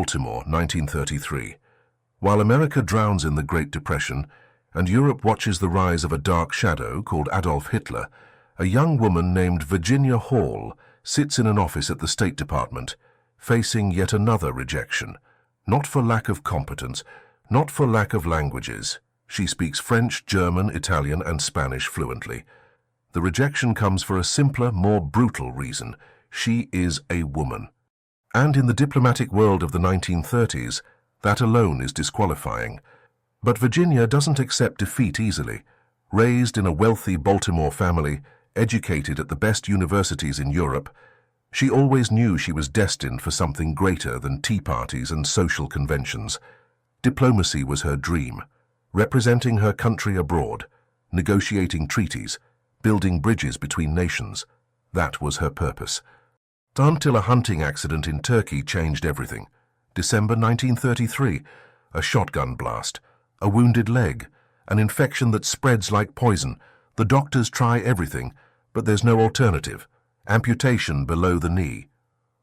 Baltimore, 1933. While America drowns in the Great Depression and Europe watches the rise of a dark shadow called Adolf Hitler, a young woman named Virginia Hall sits in an office at the State Department, facing yet another rejection. Not for lack of competence, not for lack of languages. She speaks French, German, Italian, and Spanish fluently. The rejection comes for a simpler, more brutal reason. She is a woman. And in the diplomatic world of the 1930s, that alone is disqualifying. But Virginia doesn't accept defeat easily. Raised in a wealthy Baltimore family, educated at the best universities in Europe, she always knew she was destined for something greater than tea parties and social conventions. Diplomacy was her dream, representing her country abroad, negotiating treaties, building bridges between nations. That was her purpose. Until a hunting accident in Turkey changed everything. December 1933, a shotgun blast, a wounded leg, an infection that spreads like poison. The doctors try everything, but there's no alternative. Amputation below the knee.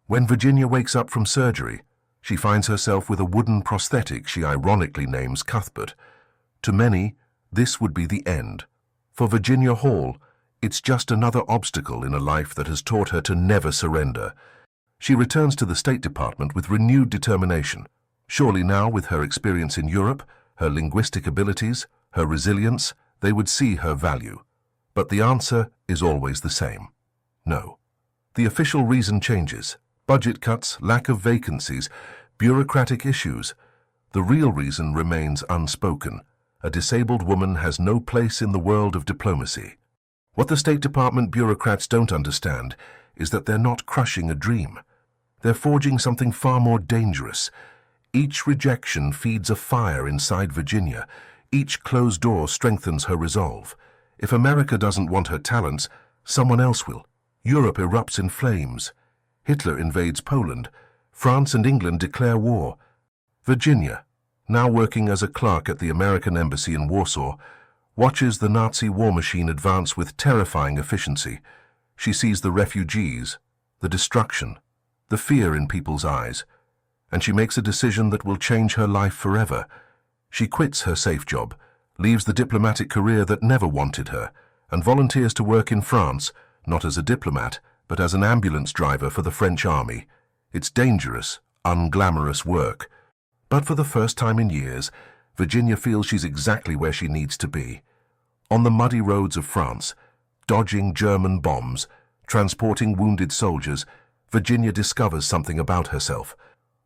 When Virginia wakes up from surgery, she finds herself with a wooden prosthetic she ironically names Cuthbert. To many, this would be the end. For Virginia Hall, it's just another obstacle in a life that has taught her to never surrender. She returns to the State Department with renewed determination. Surely now, with her experience in Europe, her linguistic abilities, her resilience, they would see her value. But the answer is always the same. No. The official reason changes. Budget cuts, lack of vacancies, bureaucratic issues. The real reason remains unspoken. A disabled woman has no place in the world of diplomacy. What the State Department bureaucrats don't understand is that they're not crushing a dream. They're forging something far more dangerous. Each rejection feeds a fire inside Virginia. Each closed door strengthens her resolve. If America doesn't want her talents, someone else will. Europe erupts in flames. Hitler invades Poland. France and England declare war. Virginia, now working as a clerk at the American embassy in Warsaw, watches the Nazi war machine advance with terrifying efficiency. She sees the refugees, the destruction, the fear in people's eyes, and she makes a decision that will change her life forever. She quits her safe job, leaves the diplomatic career that never wanted her, and volunteers to work in France, not as a diplomat, but as an ambulance driver for the French army. It's dangerous, unglamorous work. But for the first time in years, Virginia feels she's exactly where she needs to be. On the muddy roads of France, dodging German bombs, transporting wounded soldiers, Virginia discovers something about herself.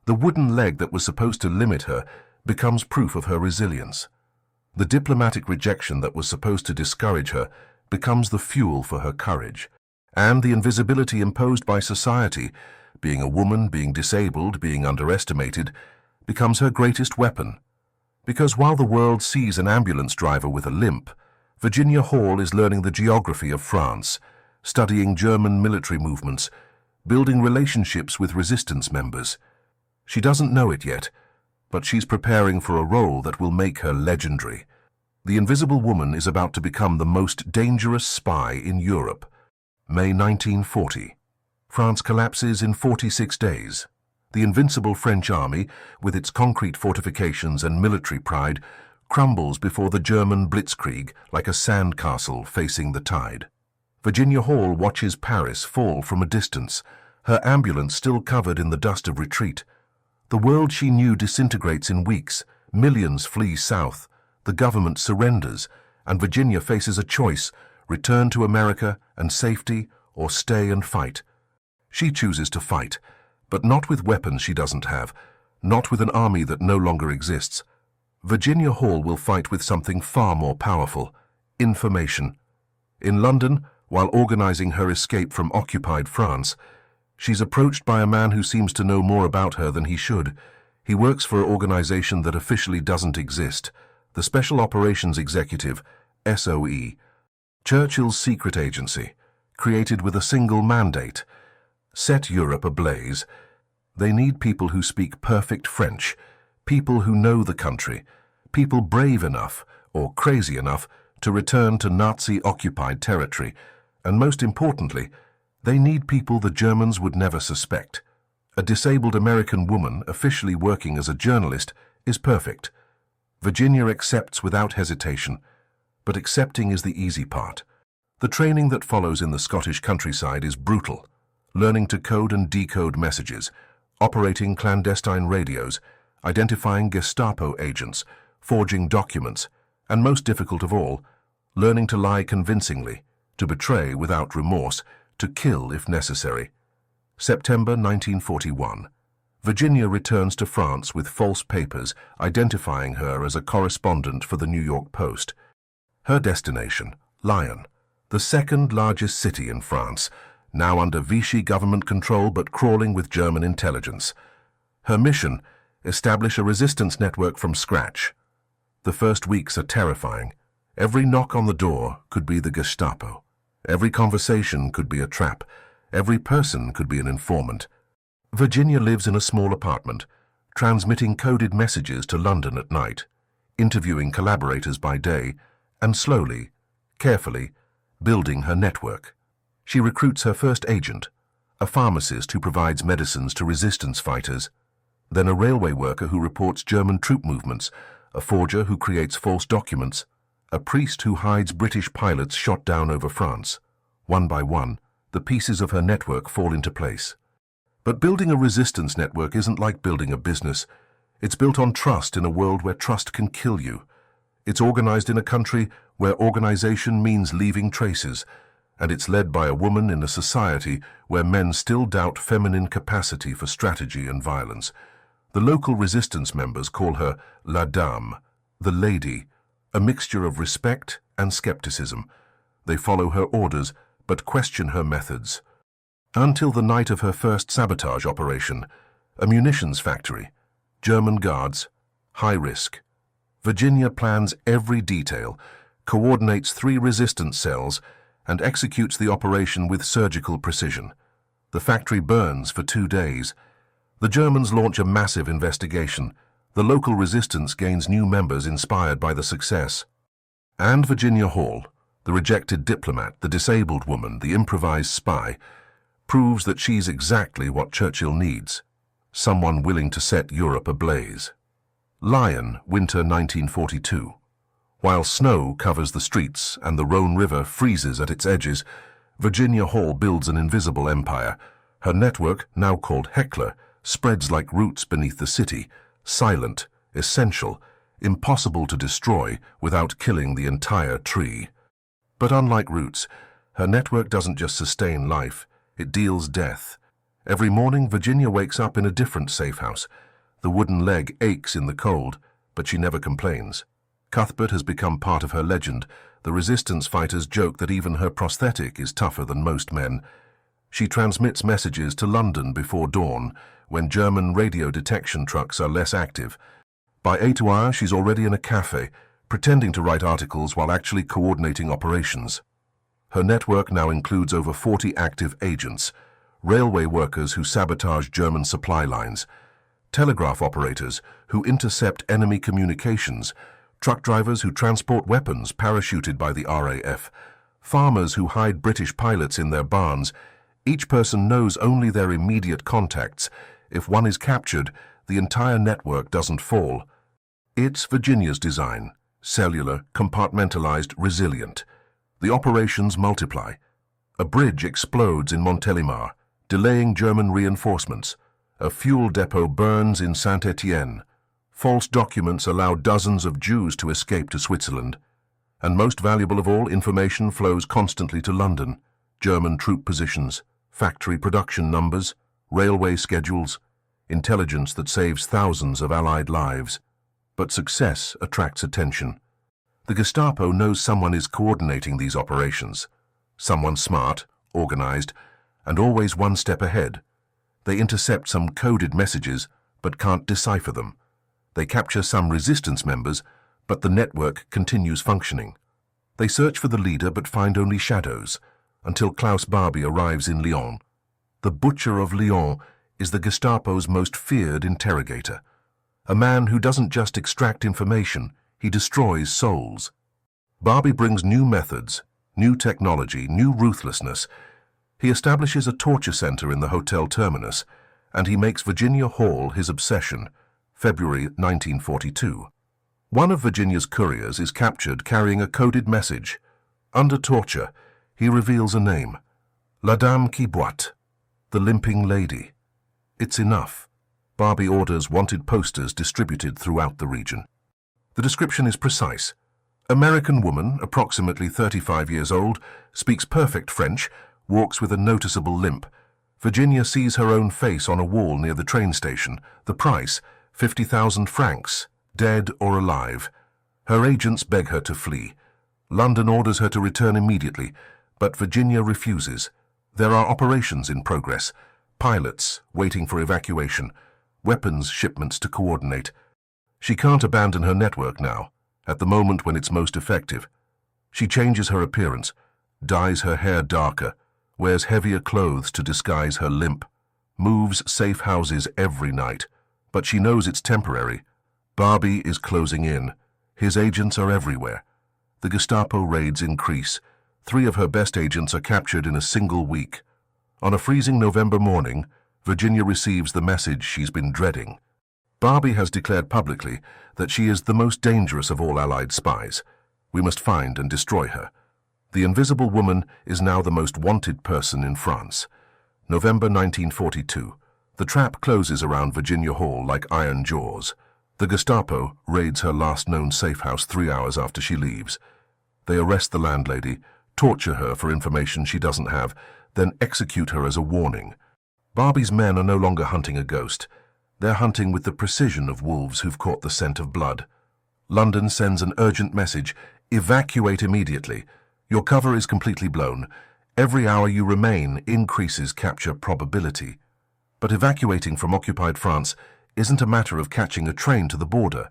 The wooden leg that was supposed to limit her becomes proof of her resilience. The diplomatic rejection that was supposed to discourage her becomes the fuel for her courage. And the invisibility imposed by society, being a woman, being disabled, being underestimated, becomes her greatest weapon. Because while the world sees an ambulance driver with a limp, Virginia Hall is learning the geography of France, studying German military movements, building relationships with resistance members. She doesn't know it yet, but she's preparing for a role that will make her legendary. The Invisible Woman is about to become the most dangerous spy in Europe. May 1940. France collapses in 46 days. The invincible French army, with its concrete fortifications and military pride, crumbles before the German blitzkrieg like a sandcastle facing the tide. Virginia Hall watches Paris fall from a distance, her ambulance still covered in the dust of retreat. The world she knew disintegrates in weeks. Millions flee south. The government surrenders, and Virginia faces a choice: return to America and safety, or stay and fight. She chooses to fight, but not with weapons she doesn't have, not with an army that no longer exists. Virginia Hall will fight with something far more powerful: information. In London, while organizing her escape from occupied France, she's approached by a man who seems to know more about her than he should. He works for an organization that officially doesn't exist, the Special Operations Executive, SOE, Churchill's secret agency, created with a single mandate: set Europe ablaze. They need people who speak perfect French, people who know the country, people brave enough, or crazy enough, to return to Nazi-occupied territory, and most importantly, they need people the Germans would never suspect. A disabled American woman officially working as a journalist is perfect. Virginia accepts without hesitation, but accepting is the easy part. The training that follows in the Scottish countryside is brutal, learning to code and decode messages, operating clandestine radios, identifying Gestapo agents, forging documents, and most difficult of all, learning to lie convincingly, to betray without remorse, to kill if necessary. September 1941. Virginia returns to France with false papers identifying her as a correspondent for the New York Post. Her destination, Lyon, the second largest city in France, now under Vichy government control but crawling with German intelligence. Her mission, establish a resistance network from scratch. The first weeks are terrifying. Every knock on the door could be the Gestapo. Every conversation could be a trap. Every person could be an informant. Virginia lives in a small apartment, transmitting coded messages to London at night, interviewing collaborators by day, and slowly, carefully, building her network. She recruits her first agent, a pharmacist who provides medicines to resistance fighters, then a railway worker who reports German troop movements, a forger who creates false documents, a priest who hides British pilots shot down over France. One by one, the pieces of her network fall into place. But building a resistance network isn't like building a business. It's built on trust in a world where trust can kill you. It's organized in a country where organization means leaving traces, and it's led by a woman in a society where men still doubt feminine capacity for strategy and violence. The local resistance members call her La Dame, the lady, a mixture of respect and skepticism. They follow her orders, but question her methods. Until the night of her first sabotage operation, a munitions factory, German guards, high risk. Virginia plans every detail, coordinates 3 resistance cells, and executes the operation with surgical precision. The factory burns for 2 days. The Germans launch a massive investigation. The local resistance gains new members inspired by the success. And Virginia Hall, the rejected diplomat, the disabled woman, the improvised spy, proves that she's exactly what Churchill needs, someone willing to set Europe ablaze. Lyon, winter 1942. While snow covers the streets and the Rhone River freezes at its edges, Virginia Hall builds an invisible empire. Her network, now called Heckler, spreads like roots beneath the city, silent, essential, impossible to destroy without killing the entire tree. But unlike roots, her network doesn't just sustain life, it deals death. Every morning, Virginia wakes up in a different safe house. The wooden leg aches in the cold, but she never complains. Cuthbert has become part of her legend. The resistance fighters joke that even her prosthetic is tougher than most men. She transmits messages to London before dawn, when German radio detection trucks are less active. By 8 she's already in a cafe, pretending to write articles while actually coordinating operations. Her network now includes over 40 active agents, railway workers who sabotage German supply lines, telegraph operators who intercept enemy communications, truck drivers who transport weapons parachuted by the RAF, farmers who hide British pilots in their barns. Each person knows only their immediate contacts. If one is captured, the entire network doesn't fall. It's Virginia's design, cellular, compartmentalized, resilient. The operations multiply. A bridge explodes in Montélimar, delaying German reinforcements. A fuel depot burns in Saint-Étienne. False documents allow dozens of Jews to escape to Switzerland. And most valuable of all, information flows constantly to London. German troop positions, factory production numbers, railway schedules, intelligence that saves thousands of Allied lives. But success attracts attention. The Gestapo knows someone is coordinating these operations. Someone smart, organized, and always one step ahead. They intercept some coded messages, but can't decipher them. They capture some resistance members, but the network continues functioning. They search for the leader but find only shadows, until Klaus Barbie arrives in Lyon. The Butcher of Lyon is the Gestapo's most feared interrogator. A man who doesn't just extract information, he destroys souls. Barbie brings new methods, new technology, new ruthlessness. He establishes a torture center in the hotel terminus, and he makes Virginia Hall his obsession, February 1942. One of Virginia's couriers is captured carrying a coded message. Under torture, he reveals a name, La Dame qui boite, the limping lady. It's enough. Barbie orders wanted posters distributed throughout the region. The description is precise. American woman, approximately 35 years old, speaks perfect French, walks with a noticeable limp. Virginia sees her own face on a wall near the train station. The price, 50,000 francs, dead or alive. Her agents beg her to flee. London orders her to return immediately, but Virginia refuses. There are operations in progress, pilots waiting for evacuation, weapons shipments to coordinate. She can't abandon her network now, at the moment when it's most effective. She changes her appearance, dyes her hair darker, wears heavier clothes to disguise her limp, moves safe houses every night, but she knows it's temporary. Barbie is closing in. His agents are everywhere. The Gestapo raids increase. 3 of her best agents are captured in a single week. On a freezing November morning, Virginia receives the message she's been dreading. Barbie has declared publicly that she is the most dangerous of all Allied spies. We must find and destroy her. The Invisible Woman is now the most wanted person in France. November 1942. The trap closes around Virginia Hall like iron jaws. The Gestapo raids her last known safe house 3 hours after she leaves. They arrest the landlady, torture her for information she doesn't have, then execute her as a warning. Barbie's men are no longer hunting a ghost. They're hunting with the precision of wolves who've caught the scent of blood. London sends an urgent message: evacuate immediately. Your cover is completely blown. Every hour you remain increases capture probability. But evacuating from occupied France isn't a matter of catching a train to the border.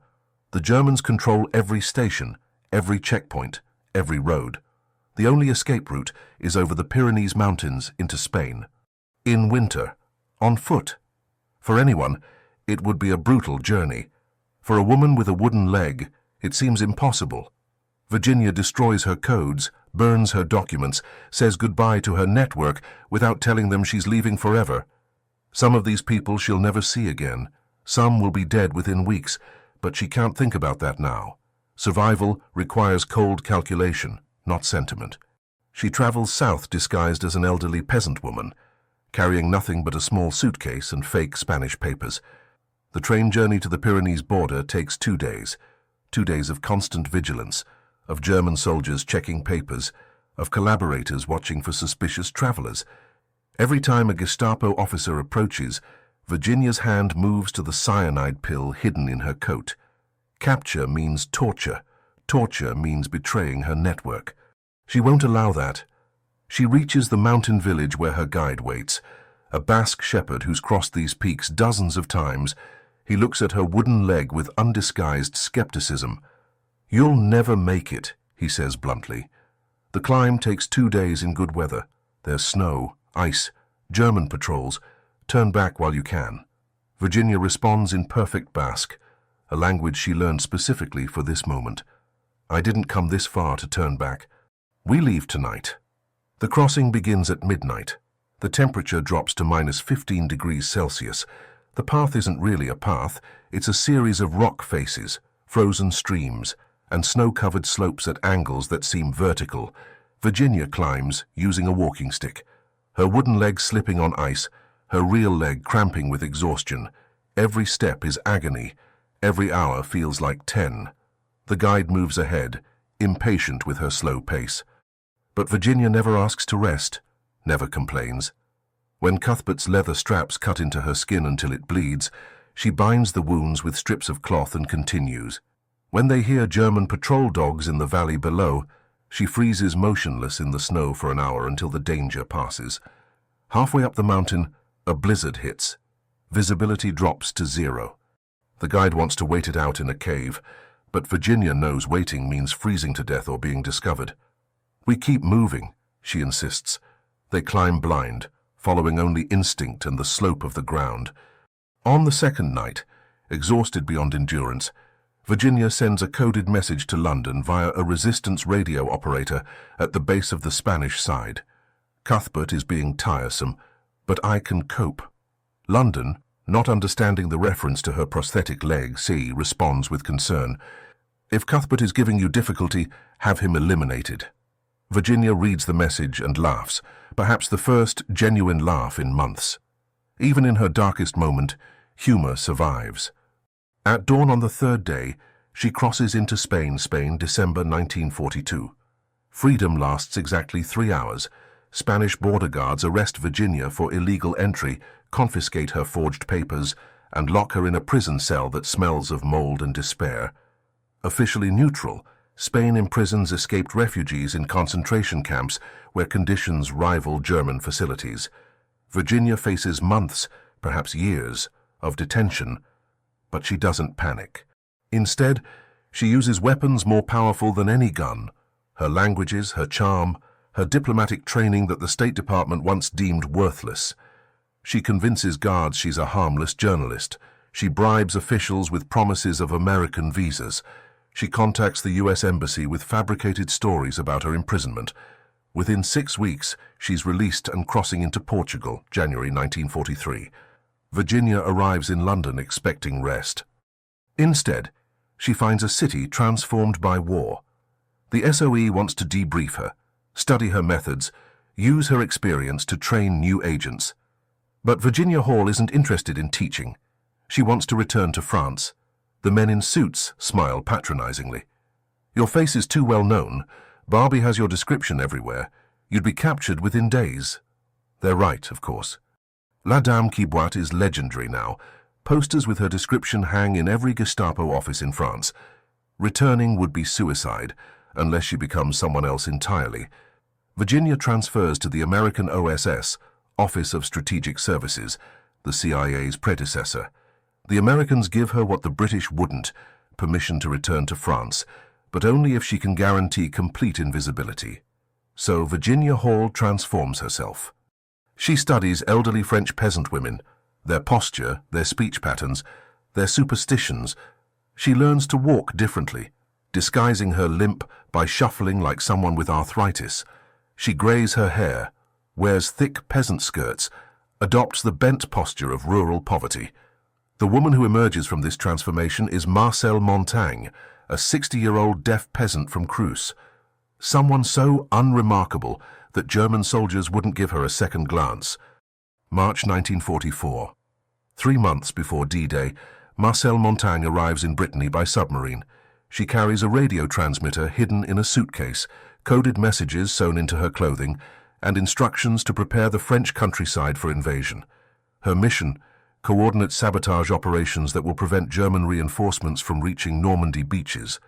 The Germans control every station, every checkpoint, every road. The only escape route is over the Pyrenees Mountains into Spain. In winter, on foot. For anyone, it would be a brutal journey. For a woman with a wooden leg, it seems impossible. Virginia destroys her codes, burns her documents, says goodbye to her network without telling them she's leaving forever. Some of these people she'll never see again. Some will be dead within weeks, but she can't think about that now. Survival requires cold calculation, not sentiment. She travels south disguised as an elderly peasant woman, carrying nothing but a small suitcase and fake Spanish papers. The train journey to the Pyrenees border takes 2 days. 2 days of constant vigilance, of German soldiers checking papers, of collaborators watching for suspicious travelers. Every time a Gestapo officer approaches, Virginia's hand moves to the cyanide pill hidden in her coat. Capture means torture. Torture means betraying her network. She won't allow that. She reaches the mountain village where her guide waits, a Basque shepherd who's crossed these peaks dozens of times. He looks at her wooden leg with undisguised skepticism. "You'll never make it," he says bluntly. The climb takes 2 days in good weather. There's snow, ice, German patrols. Turn back while you can. Virginia responds in perfect Basque, a language she learned specifically for this moment. "I didn't come this far to turn back. We leave tonight." The crossing begins at midnight. The temperature drops to -15 degrees Celsius. The path isn't really a path, it's a series of rock faces, frozen streams, and snow-covered slopes at angles that seem vertical. Virginia climbs using a walking stick, her wooden leg slipping on ice, her real leg cramping with exhaustion. Every step is agony. Every hour feels like 10. The guide moves ahead, impatient with her slow pace. But Virginia never asks to rest, never complains. When Cuthbert's leather straps cut into her skin until it bleeds, she binds the wounds with strips of cloth and continues. When they hear German patrol dogs in the valley below, she freezes motionless in the snow for an hour until the danger passes. Halfway up the mountain, a blizzard hits. Visibility drops to 0. The guide wants to wait it out in a cave, but Virginia knows waiting means freezing to death or being discovered. "We keep moving," she insists. They climb blind, following only instinct and the slope of the ground. On the second night, exhausted beyond endurance, Virginia sends a coded message to London via a resistance radio operator at the base of the Spanish side. "Cuthbert is being tiresome, but I can cope." London, not understanding the reference to her prosthetic leg, responds with concern. If Cuthbert is giving you difficulty, have him eliminated. Virginia reads the message and laughs, perhaps the first genuine laugh in months. Even in her darkest moment, humor survives. At dawn on the third day, she crosses into Spain, December 1942. Freedom lasts exactly 3 hours. Spanish border guards arrest Virginia for illegal entry, confiscate her forged papers, and lock her in a prison cell that smells of mold and despair. Officially neutral, Spain imprisons escaped refugees in concentration camps where conditions rival German facilities. Virginia faces months, perhaps years, of detention, but she doesn't panic. Instead, she uses weapons more powerful than any gun: her languages, her charm, her diplomatic training that the State Department once deemed worthless. She convinces guards she's a harmless journalist. She bribes officials with promises of American visas. She contacts the U.S. Embassy with fabricated stories about her imprisonment. Within 6 weeks, she's released and crossing into Portugal, January 1943. Virginia arrives in London expecting rest. Instead, she finds a city transformed by war. The SOE wants to debrief her, study her methods, use her experience to train new agents. But Virginia Hall isn't interested in teaching. She wants to return to France. The men in suits smile patronizingly. Your face is too well known. Barbie has your description everywhere. You'd be captured within days. They're right, of course. La Dame qui boite is legendary now. Posters with her description hang in every Gestapo office in France. Returning would be suicide, unless she becomes someone else entirely. Virginia transfers to the American OSS, Office of Strategic Services, the CIA's predecessor. The Americans give her what the British wouldn't: permission to return to France, but only if she can guarantee complete invisibility. So Virginia Hall transforms herself. She studies elderly French peasant women, their posture, their speech patterns, their superstitions. She learns to walk differently, disguising her limp by shuffling like someone with arthritis. She grays her hair, wears thick peasant skirts, adopts the bent posture of rural poverty. The woman who emerges from this transformation is Marcel Montaigne, a 60-year-old deaf peasant from Creuse. Someone so unremarkable that German soldiers wouldn't give her a second glance. March 1944. 3 months before D-Day, Marcel Montaigne arrives in Brittany by submarine. She carries a radio transmitter hidden in a suitcase, coded messages sewn into her clothing, and instructions to prepare the French countryside for invasion. Her mission: coordinate sabotage operations that will prevent German reinforcements from reaching Normandy beaches.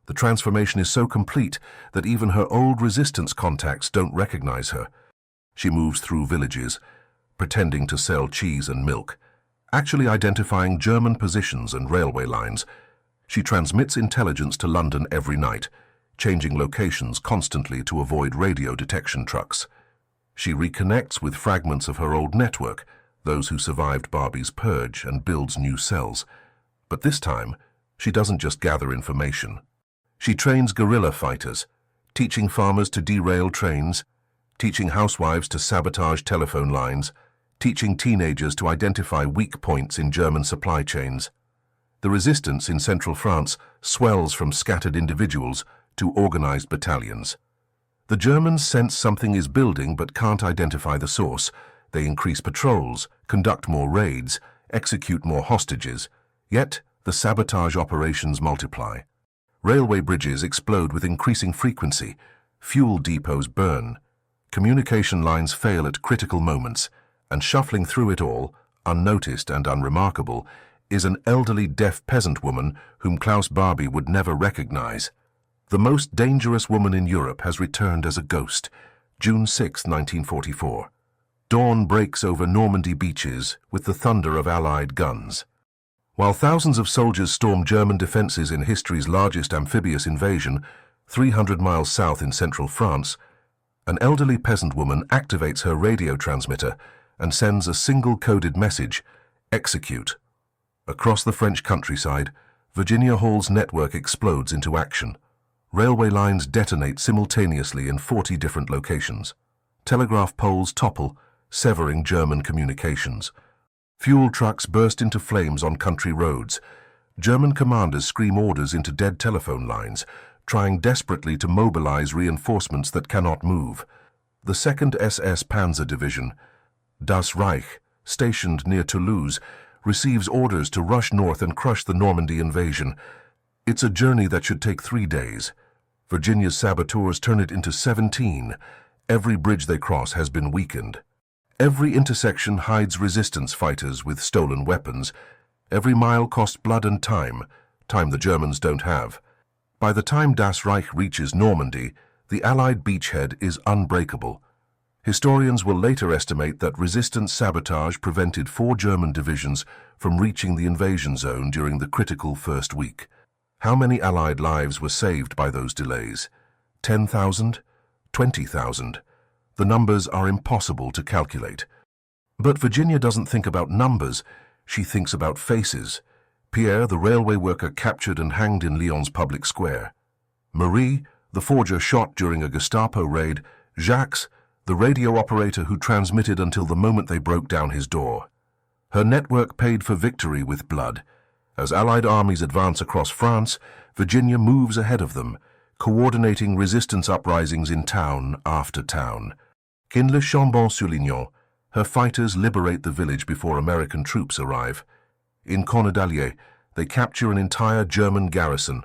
The transformation is so complete that even her old resistance contacts don't recognize her. She moves through villages, pretending to sell cheese and milk, actually identifying German positions and railway lines. She transmits intelligence to London every night, changing locations constantly to avoid radio detection trucks. She reconnects with fragments of her old network, those who survived Barbie's purge, and builds new cells. But this time, she doesn't just gather information. She trains guerrilla fighters, teaching farmers to derail trains, teaching housewives to sabotage telephone lines, teaching teenagers to identify weak points in German supply chains. The resistance in central France swells from scattered individuals to organized battalions. The Germans sense something is building but can't identify the source. They increase patrols, conduct more raids, execute more hostages. Yet, the sabotage operations multiply. Railway bridges explode with increasing frequency. Fuel depots burn. Communication lines fail at critical moments. And shuffling through it all, unnoticed and unremarkable, is an elderly deaf peasant woman whom Klaus Barbie would never recognize. The most dangerous woman in Europe has returned as a ghost. June 6, 1944. Dawn breaks over Normandy beaches with the thunder of Allied guns. While thousands of soldiers storm German defenses in history's largest amphibious invasion, 300 miles south in central France, an elderly peasant woman activates her radio transmitter and sends a single coded message: execute. Across the French countryside, Virginia Hall's network explodes into action. Railway lines detonate simultaneously in 40 different locations. Telegraph poles topple, severing German communications. Fuel trucks burst into flames on country roads. German commanders scream orders into dead telephone lines, trying desperately to mobilize reinforcements that cannot move. The 2nd SS Panzer Division, Das Reich, stationed near Toulouse, receives orders to rush north and crush the Normandy invasion. It's a journey that should take 3 days. Virginia's saboteurs turn it into 17. Every bridge they cross has been weakened. Every intersection hides resistance fighters with stolen weapons. Every mile costs blood and time the Germans don't have. By the time Das Reich reaches Normandy, the Allied beachhead is unbreakable. Historians will later estimate that resistance sabotage prevented 4 German divisions from reaching the invasion zone during the critical first week. How many Allied lives were saved by those delays? 10,000? 20,000? The numbers are impossible to calculate. But Virginia doesn't think about numbers, she thinks about faces. Pierre, the railway worker captured and hanged in Lyon's public square. Marie, the forger shot during a Gestapo raid. Jacques, the radio operator who transmitted until the moment they broke down his door. Her network paid for victory with blood. As Allied armies advance across France, Virginia moves ahead of them, coordinating resistance uprisings in town after town. In Le Chambon-sur-Lignon, her fighters liberate the village before American troops arrive. In Cornedalier, they capture an entire German garrison.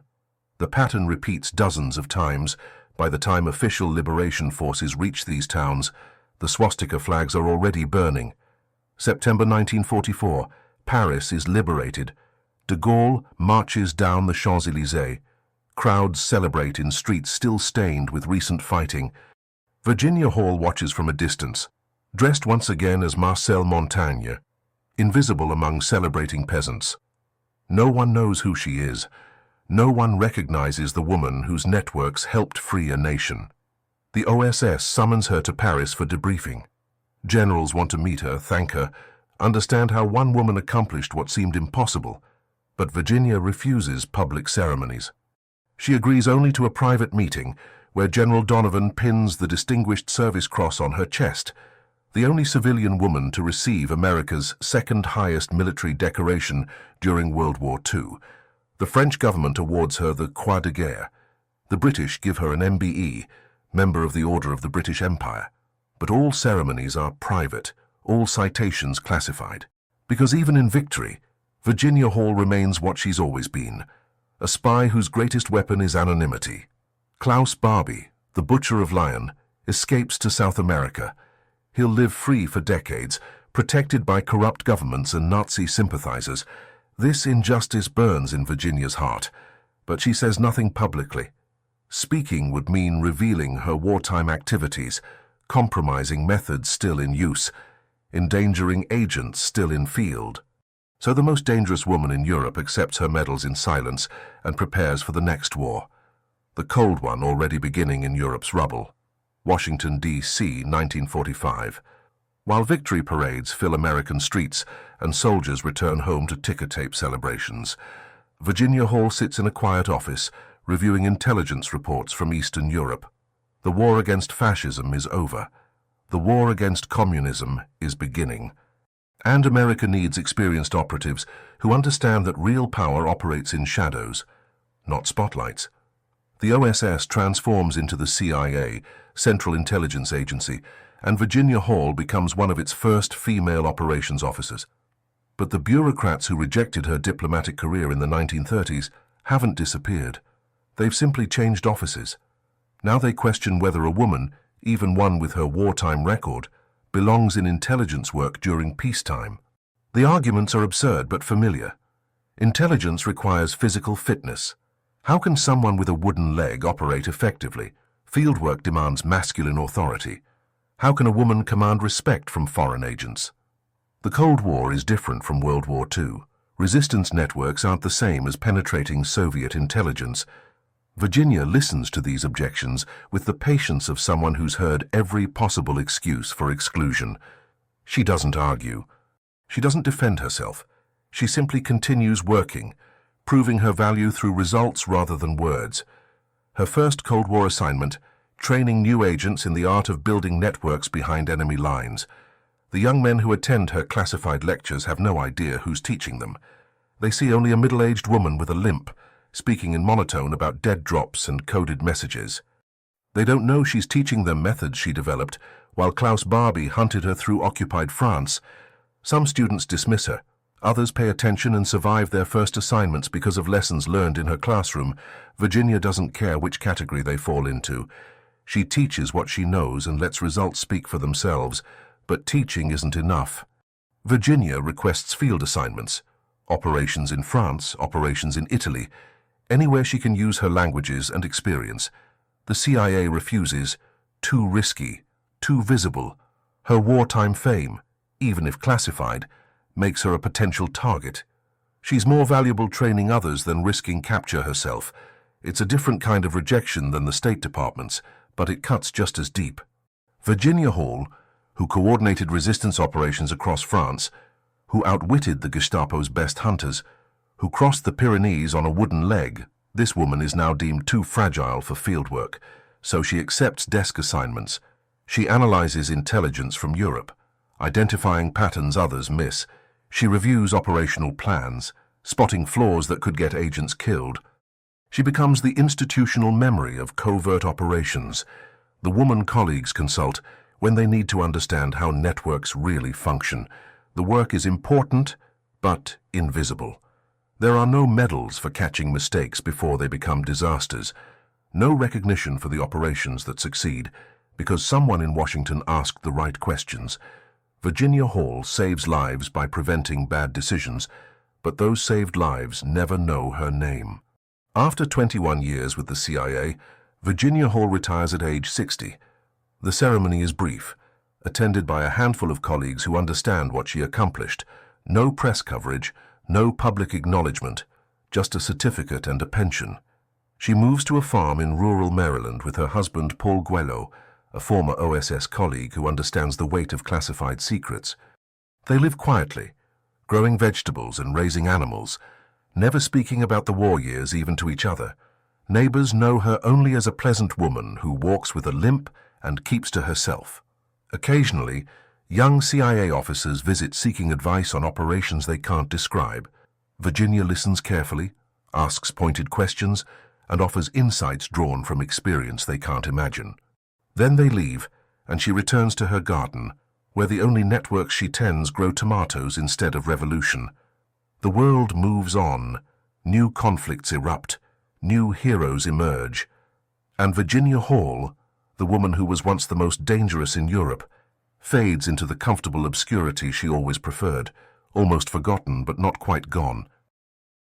The pattern repeats dozens of times. By the time official liberation forces reach these towns, the swastika flags are already burning. September 1944, Paris is liberated. De Gaulle marches down the Champs-Élysées. Crowds celebrate in streets still stained with recent fighting. Virginia Hall watches from a distance, dressed once again as Marcel Montaigne, invisible among celebrating peasants. No one knows who she is. No one recognizes the woman whose networks helped free a nation. The OSS summons her to Paris for debriefing. Generals want to meet her, thank her, understand how one woman accomplished what seemed impossible. But Virginia refuses public ceremonies. She agrees only to a private meeting where General Donovan pins the Distinguished Service Cross on her chest, the only civilian woman to receive America's second highest military decoration during World War II. The French government awards her the Croix de Guerre. The British give her an MBE, Member of the Order of the British Empire. But all ceremonies are private, all citations classified. Because even in victory, Virginia Hall remains what she's always been, a spy whose greatest weapon is anonymity. Klaus Barbie, the butcher of Lyon, escapes to South America. He'll live free for decades, protected by corrupt governments and Nazi sympathizers. This injustice burns in Virginia's heart, but she says nothing publicly. Speaking would mean revealing her wartime activities, compromising methods still in use, endangering agents still in field. So the most dangerous woman in Europe accepts her medals in silence and prepares for the next war, the cold one already beginning in Europe's rubble. Washington, D.C., 1945. While victory parades fill American streets and soldiers return home to ticker tape celebrations, Virginia Hall sits in a quiet office, reviewing intelligence reports from Eastern Europe. The war against fascism is over. The war against communism is beginning. And America needs experienced operatives who understand that real power operates in shadows, not spotlights. The OSS transforms into the CIA, Central Intelligence Agency, and Virginia Hall becomes one of its first female operations officers. But the bureaucrats who rejected her diplomatic career in the 1930s haven't disappeared. They've simply changed offices. Now they question whether a woman, even one with her wartime record, belongs in intelligence work during peacetime. The arguments are absurd but familiar. Intelligence requires physical fitness. How can someone with a wooden leg operate effectively? Fieldwork demands masculine authority. How can a woman command respect from foreign agents? The Cold War is different from World War II. Resistance networks aren't the same as penetrating Soviet intelligence. Virginia listens to these objections with the patience of someone who's heard every possible excuse for exclusion. She doesn't argue. She doesn't defend herself. She simply continues working, proving her value through results rather than words. Her first Cold War assignment, training new agents in the art of building networks behind enemy lines. The young men who attend her classified lectures have no idea who's teaching them. They see only a middle-aged woman with a limp, speaking in monotone about dead drops and coded messages. They don't know she's teaching them methods she developed while Klaus Barbie hunted her through occupied France. Some students dismiss her. Others pay attention and survive their first assignments because of lessons learned in her classroom. Virginia doesn't care which category they fall into. She teaches what she knows and lets results speak for themselves, but teaching isn't enough. Virginia requests field assignments. Operations in France, operations in Italy, anywhere she can use her languages and experience. The CIA refuses. Too risky, too visible. Her wartime fame, even if classified, makes her a potential target. She's more valuable training others than risking capture herself. It's a different kind of rejection than the State Department's, but it cuts just as deep. Virginia Hall, who coordinated resistance operations across France, who outwitted the Gestapo's best hunters, who crossed the Pyrenees on a wooden leg, this woman is now deemed too fragile for fieldwork, so she accepts desk assignments. She analyzes intelligence from Europe, identifying patterns others miss. She reviews operational plans, spotting flaws that could get agents killed. She becomes the institutional memory of covert operations. The woman colleagues consult when they need to understand how networks really function. The work is important, but invisible. There are no medals for catching mistakes before they become disasters. No recognition for the operations that succeed, because someone in Washington asked the right questions. Virginia Hall saves lives by preventing bad decisions, but those saved lives never know her name. After 21 years with the CIA, Virginia Hall retires at age 60. The ceremony is brief, attended by a handful of colleagues who understand what she accomplished. No press coverage, no public acknowledgement, just a certificate and a pension. She moves to a farm in rural Maryland with her husband Paul Guello, a former OSS colleague who understands the weight of classified secrets. They live quietly, growing vegetables and raising animals, never speaking about the war years even to each other. Neighbors know her only as a pleasant woman who walks with a limp and keeps to herself. Occasionally, young CIA officers visit seeking advice on operations they can't describe. Virginia listens carefully, asks pointed questions, and offers insights drawn from experience they can't imagine. Then they leave, and she returns to her garden, where the only networks she tends grow tomatoes instead of revolution. The world moves on, new conflicts erupt, new heroes emerge, and Virginia Hall, the woman who was once the most dangerous in Europe, fades into the comfortable obscurity she always preferred, almost forgotten but not quite gone.